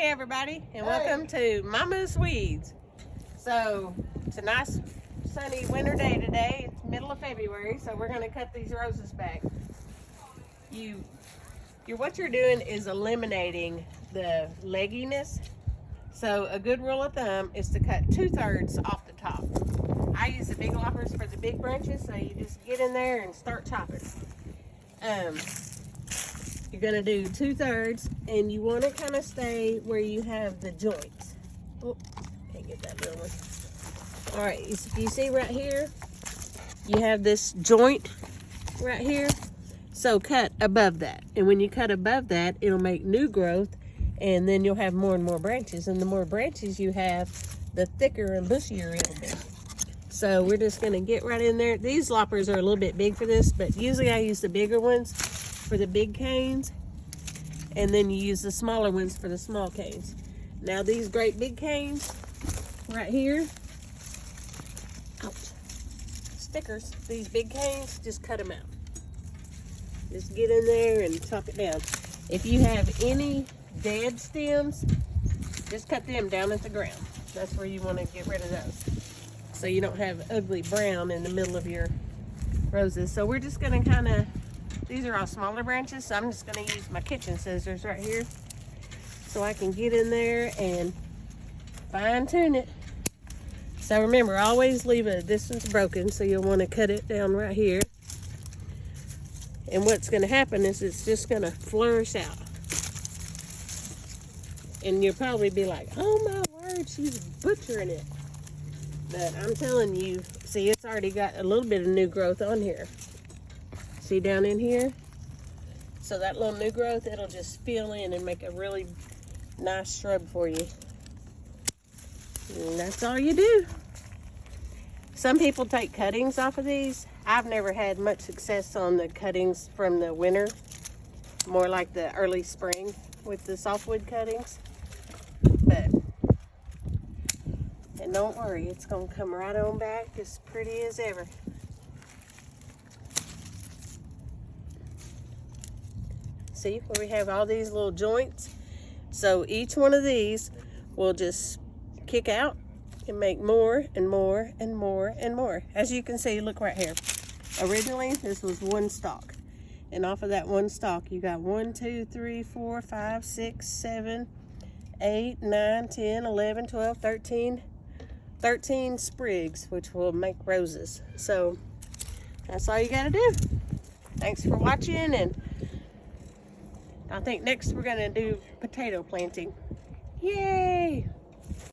Hey everybody, and welcome to Mama's Weeds. So it's a nice sunny winter day today. It's middle of February, so we're going to cut these roses back. What you're doing is eliminating the legginess. So a good rule of thumb is to cut 2/3 off the top. I use the big loppers for the big branches, so you just get in there and start chopping. You're going to do 2/3, and you want to kind of stay where you have the joints. Oh, can't get that little one. All right, you see right here, you have this joint right here. So cut above that. And when you cut above that, it'll make new growth, and then you'll have more and more branches. And the more branches you have, the thicker and bushier it'll be. So we're just going to get right in there. These loppers are a little bit big for this, but usually I use the bigger ones for the big canes, and then you use the smaller ones for the small canes. Now these great big canes right here, ouch, stickers, these big canes, just cut them out. Just get in there and chop it down. If you have any dead stems, just cut them down at the ground. That's where you want to get rid of those, so you don't have ugly brown in the middle of your roses. So we're just going to kind of, these are all smaller branches, so I'm just going to use my kitchen scissors right here so I can get in there and fine tune it. So remember, always leave a distance broken, so you'll want to cut it down right here. And what's going to happen is it's just going to flourish out. And you'll probably be like, oh my word, she's butchering it. But I'm telling you, see, it's already got a little bit of new growth on here. See down in here? So that little new growth, it'll just fill in and make a really nice shrub for you. And that's all you do. Some people take cuttings off of these. I've never had much success on the cuttings from the winter. More like the early spring with the softwood cuttings. But, and don't worry, it's gonna come right on back as pretty as ever. See where we have all these little joints? So each one of these will just kick out and make more and more and more and more. As you can see, look right here. Originally, this was one stalk. And off of that one stalk, you got 1, 2, 3, 4, 5, 6, 7, 8, 9, 10, 11, 12, 13 sprigs, which will make roses. So that's all you gotta do. Thanks for watching, and I think next we're gonna do potato planting. Yay!